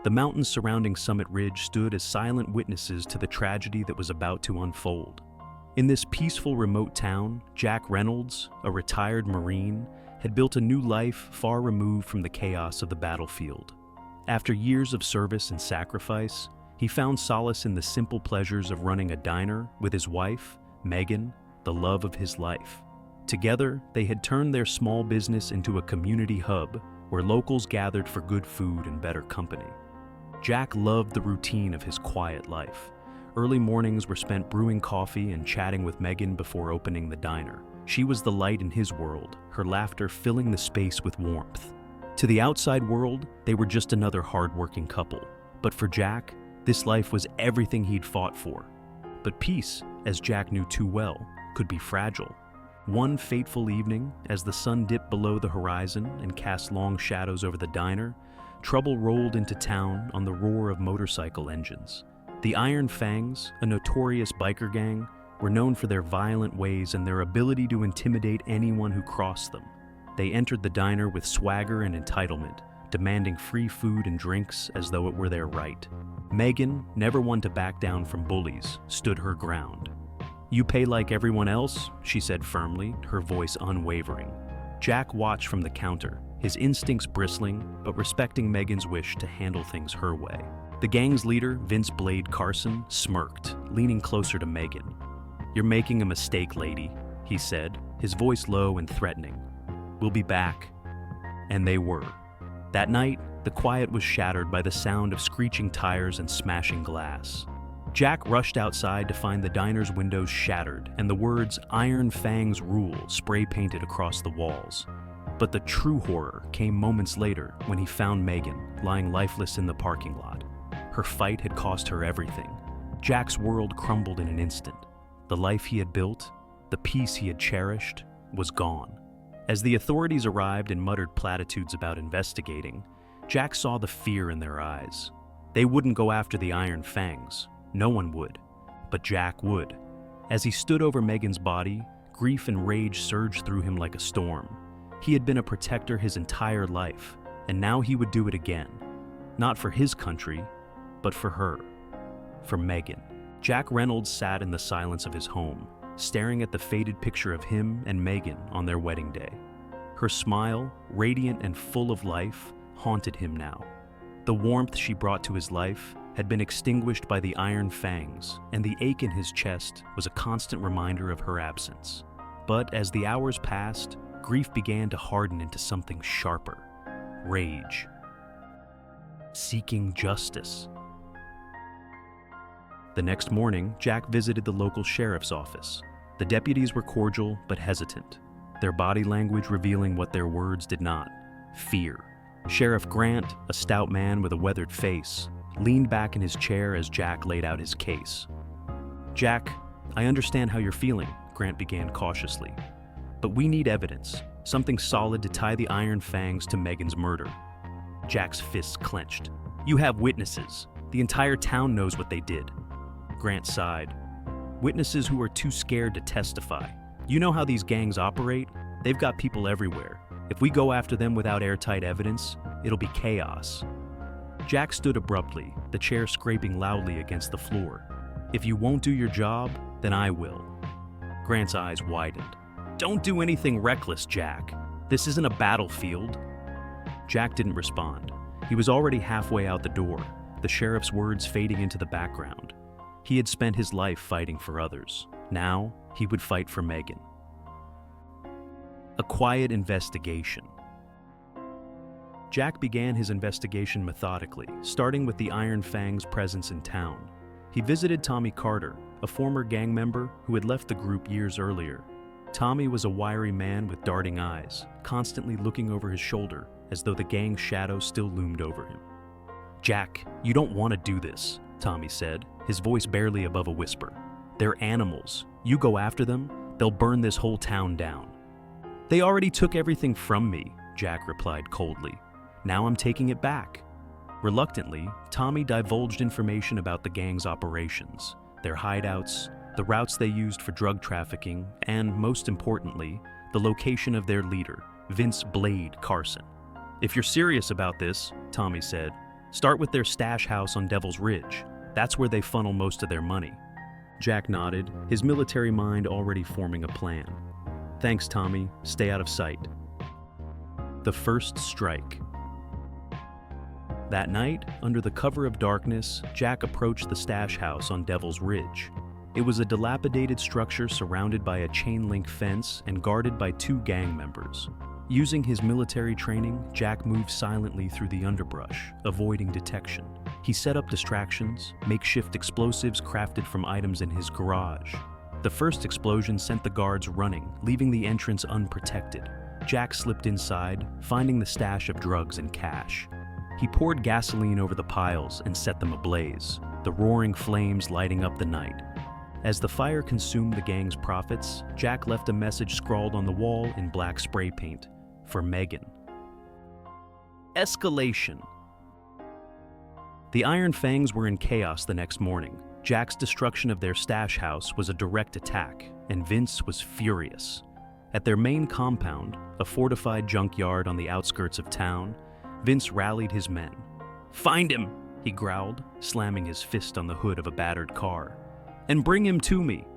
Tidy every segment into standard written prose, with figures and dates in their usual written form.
The mountains surrounding Summit Ridge stood as silent witnesses to the tragedy that was about to unfold. In this peaceful, remote town, Jack Reynolds, a retired Marine, had built a new life far removed from the chaos of the battlefield. After years of service and sacrifice, he found solace in the simple pleasures of running a diner with his wife, Megan, the love of his life. Together, they had turned their small business into a community hub where locals gathered for good food and better company. Jack loved the routine of his quiet life. Early mornings were spent brewing coffee and chatting with Megan before opening the diner. She was the light in his world, her laughter filling the space with warmth. To the outside world, they were just another hard-working couple. But for Jack, this life was everything he'd fought for. But peace, as Jack knew too well, could be fragile. One fateful evening, as the sun dipped below the horizon and cast long shadows over the diner, trouble rolled into town on the roar of motorcycle engines. The Iron Fangs, a notorious biker gang, were known for their violent ways and their ability to intimidate anyone who crossed them. They entered the diner with swagger and entitlement, demanding free food and drinks as though it were their right. Megan, never one to back down from bullies, stood her ground. "You pay like everyone else," she said firmly, her voice unwavering. Jack watched from the counter, his instincts bristling, but respecting Megan's wish to handle things her way. The gang's leader, Vince Blade Carson, smirked, leaning closer to Megan. "You're making a mistake, lady," he said, his voice low and threatening. "We'll be back." And they were. That night, the quiet was shattered by the sound of screeching tires and smashing glass. Jack rushed outside to find the diner's windows shattered and the words "Iron Fangs Rule" spray-painted across the walls. But the true horror came moments later when he found Megan lying lifeless in the parking lot. Her fight had cost her everything. Jack's world crumbled in an instant. The life he had built, the peace he had cherished, was gone. As the authorities arrived and muttered platitudes about investigating, Jack saw the fear in their eyes. They wouldn't go after the Iron Fangs. No one would. But Jack would. As he stood over Megan's body, grief and rage surged through him like a storm. He had been a protector his entire life, and now he would do it again. Not for his country, but for her. For Megan. Jack Reynolds sat in the silence of his home, staring at the faded picture of him and Megan on their wedding day. Her smile, radiant and full of life, haunted him now. The warmth she brought to his life had been extinguished by the Iron Fangs, and the ache in his chest was a constant reminder of her absence. But as the hours passed, grief began to harden into something sharper. Rage. Seeking justice. The next morning, Jack visited the local sheriff's office. The deputies were cordial but hesitant, their body language revealing what their words did not: fear. Sheriff Grant, a stout man with a weathered face, leaned back in his chair as Jack laid out his case. "Jack, I understand how you're feeling," Grant began cautiously. "But we need evidence, something solid to tie the Iron Fangs to Megan's murder." Jack's fists clenched. "You have witnesses. The entire town knows what they did." Grant sighed. "Witnesses who are too scared to testify. You know how these gangs operate? They've got people everywhere. If we go after them without airtight evidence, it'll be chaos." Jack stood abruptly, the chair scraping loudly against the floor. "If you won't do your job, then I will." Grant's eyes widened. "Don't do anything reckless, Jack. This isn't a battlefield." Jack didn't respond. He was already halfway out the door, the sheriff's words fading into the background. He had spent his life fighting for others. Now, he would fight for Megan. A quiet investigation. Jack began his investigation methodically, starting with the Iron Fangs' presence in town. He visited Tommy Carter, a former gang member who had left the group years earlier. Tommy was a wiry man with darting eyes, constantly looking over his shoulder as though the gang's shadow still loomed over him. "Jack, you don't want to do this," Tommy said, his voice barely above a whisper. "They're animals. You go after them, they'll burn this whole town down." "They already took everything from me," Jack replied coldly. "Now I'm taking it back." Reluctantly, Tommy divulged information about the gang's operations, their hideouts, the routes they used for drug trafficking, and, most importantly, the location of their leader, Vince Blade Carson. "If you're serious about this," Tommy said, Start with their stash house on Devil's Ridge. That's where they funnel most of their money. Jack nodded, his military mind already forming a plan. Thanks, Tommy. Stay out of sight. The first strike. That night, under the cover of darkness, Jack approached the stash house on Devil's Ridge. It was a dilapidated structure surrounded by a chain-link fence and guarded by 2 gang members. Using his military training, Jack moved silently through the underbrush, avoiding detection. He set up distractions, makeshift explosives crafted from items in his garage. The first explosion sent the guards running, leaving the entrance unprotected. Jack slipped inside, finding the stash of drugs and cash. He poured gasoline over the piles and set them ablaze, the roaring flames lighting up the night. As the fire consumed the gang's profits, Jack left a message scrawled on the wall in black spray paint, for Megan. Escalation. The Iron Fangs were in chaos the next morning. Jack's destruction of their stash house was a direct attack, and Vince was furious. At their main compound, a fortified junkyard on the outskirts of town, Vince rallied his men. "Find him," he growled, slamming his fist on the hood of a battered car. "And bring him to me."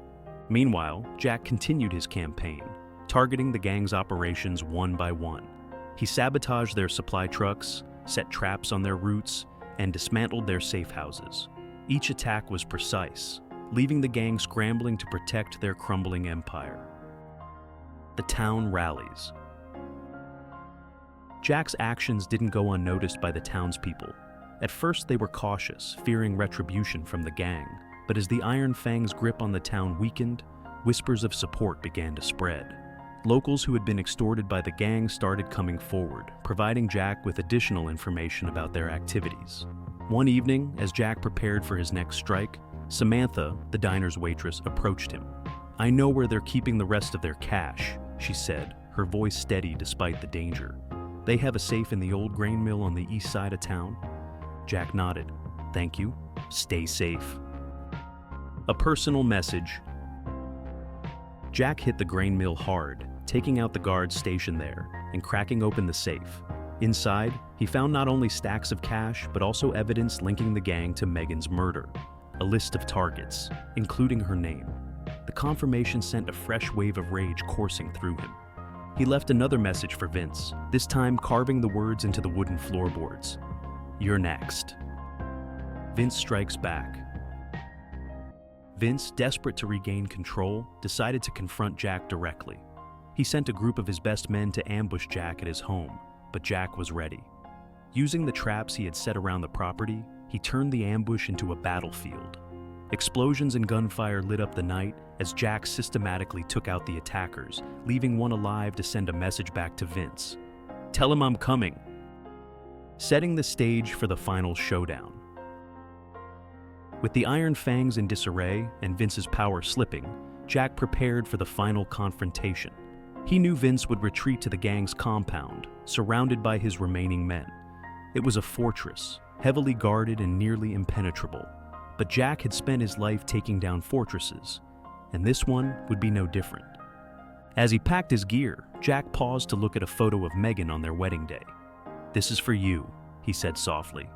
Meanwhile, Jack continued his campaign, targeting the gang's operations one by one. He sabotaged their supply trucks, set traps on their routes, and dismantled their safe houses. Each attack was precise, leaving the gang scrambling to protect their crumbling empire. The town rallies. Jack's actions didn't go unnoticed by the townspeople. At first, they were cautious, fearing retribution from the gang. But as the Iron Fang's grip on the town weakened, whispers of support began to spread. Locals who had been extorted by the gang started coming forward, providing Jack with additional information about their activities. One evening, as Jack prepared for his next strike, Samantha, the diner's waitress, approached him. "I know where they're keeping the rest of their cash," she said, her voice steady despite the danger. "They have a safe in the old grain mill on the east side of town." Jack nodded. "Thank you. Stay safe." A personal message. Jack hit the grain mill hard, taking out the guards stationed there and cracking open the safe. Inside, he found not only stacks of cash, but also evidence linking the gang to Megan's murder. A list of targets, including her name. The confirmation sent a fresh wave of rage coursing through him. He left another message for Vince, this time carving the words into the wooden floorboards. "You're next." Vince strikes back. Vince, desperate to regain control, decided to confront Jack directly. He sent a group of his best men to ambush Jack at his home, but Jack was ready. Using the traps he had set around the property, he turned the ambush into a battlefield. Explosions and gunfire lit up the night as Jack systematically took out the attackers, leaving one alive to send a message back to Vince. "Tell him I'm coming." Setting the stage for the final showdown. With the Iron Fangs in disarray and Vince's power slipping, Jack prepared for the final confrontation. He knew Vince would retreat to the gang's compound, surrounded by his remaining men. It was a fortress, heavily guarded and nearly impenetrable. But Jack had spent his life taking down fortresses, and this one would be no different. As he packed his gear, Jack paused to look at a photo of Megan on their wedding day. "This is for you," he said softly.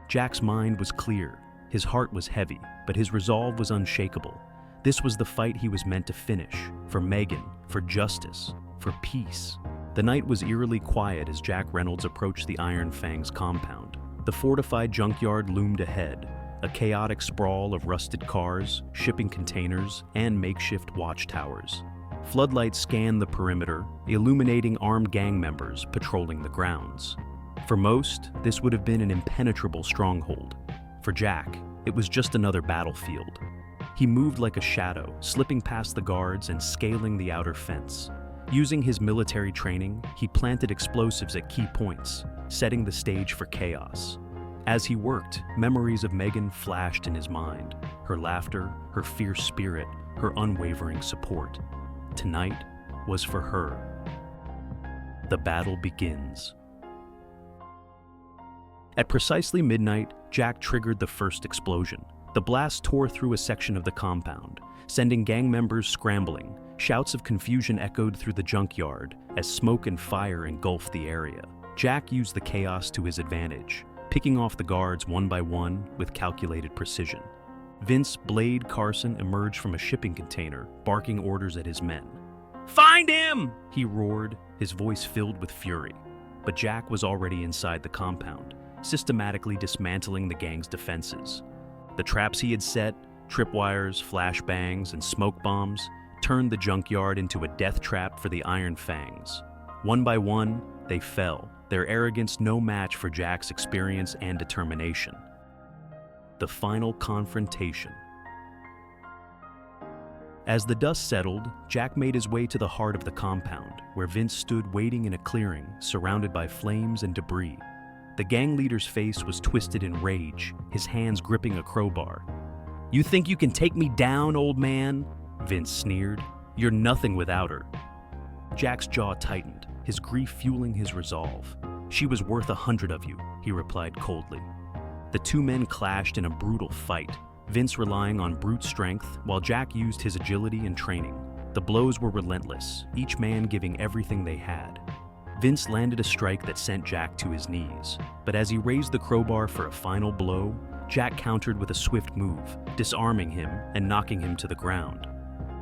Jack's mind was clear. His heart was heavy, but his resolve was unshakable. This was the fight he was meant to finish, for Megan, for justice, for peace. The night was eerily quiet as Jack Reynolds approached the Iron Fangs compound. The fortified junkyard loomed ahead, a chaotic sprawl of rusted cars, shipping containers, and makeshift watchtowers. Floodlights scanned the perimeter, illuminating armed gang members patrolling the grounds. For most, this would have been an impenetrable stronghold. For Jack, it was just another battlefield. He moved like a shadow, slipping past the guards and scaling the outer fence. Using his military training, he planted explosives at key points, setting the stage for chaos. As he worked, memories of Megan flashed in his mind, her laughter, her fierce spirit, her unwavering support. Tonight was for her. The battle begins. At precisely midnight, Jack triggered the first explosion. The blast tore through a section of the compound, sending gang members scrambling. Shouts of confusion echoed through the junkyard as smoke and fire engulfed the area. Jack used the chaos to his advantage. picking off the guards one by one with calculated precision. Vince Blade Carson emerged from a shipping container, barking orders at his men. "Find him!" he roared, his voice filled with fury. But Jack was already inside the compound, systematically dismantling the gang's defenses. The traps he had set, tripwires, flashbangs, and smoke bombs, turned the junkyard into a death trap for the Iron Fangs. One by one, they fell, their arrogance no match for Jack's experience and determination. The final confrontation. As the dust settled, Jack made his way to the heart of the compound, where Vince stood waiting in a clearing, surrounded by flames and debris. The gang leader's face was twisted in rage, his hands gripping a crowbar. "You think you can take me down, old man?" Vince sneered. "You're nothing without her." Jack's jaw tightened, his grief fueling his resolve. "She was worth 100 of you," he replied coldly. The two men clashed in a brutal fight, Vince relying on brute strength while Jack used his agility and training. The blows were relentless, each man giving everything they had. Vince landed a strike that sent Jack to his knees, but as he raised the crowbar for a final blow, Jack countered with a swift move, disarming him and knocking him to the ground.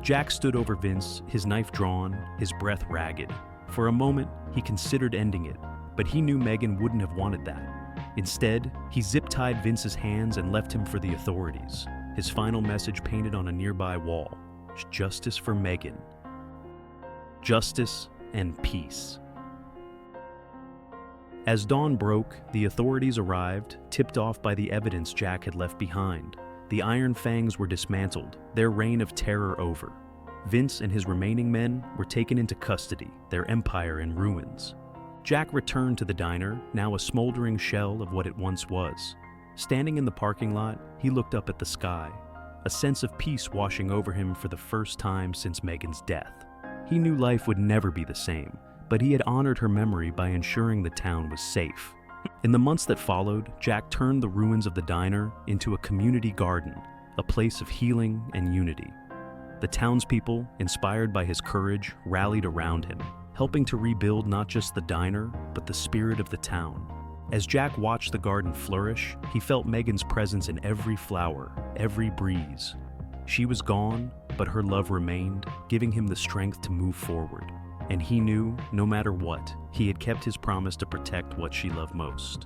Jack stood over Vince, his knife drawn, his breath ragged. For a moment, he considered ending it, but he knew Megan wouldn't have wanted that. Instead, he zip-tied Vince's hands and left him for the authorities, his final message painted on a nearby wall: justice for Megan. Justice and peace. As dawn broke, the authorities arrived, tipped off by the evidence Jack had left behind. The Iron Fangs were dismantled, their reign of terror over. Vince and his remaining men were taken into custody, their empire in ruins. Jack returned to the diner, now a smoldering shell of what it once was. Standing in the parking lot, he looked up at the sky, a sense of peace washing over him for the first time since Megan's death. He knew life would never be the same, but he had honored her memory by ensuring the town was safe. In the months that followed, Jack turned the ruins of the diner into a community garden, a place of healing and unity. The townspeople, inspired by his courage, rallied around him, helping to rebuild not just the diner, but the spirit of the town. As Jack watched the garden flourish, he felt Megan's presence in every flower, every breeze. She was gone, but her love remained, giving him the strength to move forward. And he knew, no matter what, he had kept his promise to protect what she loved most.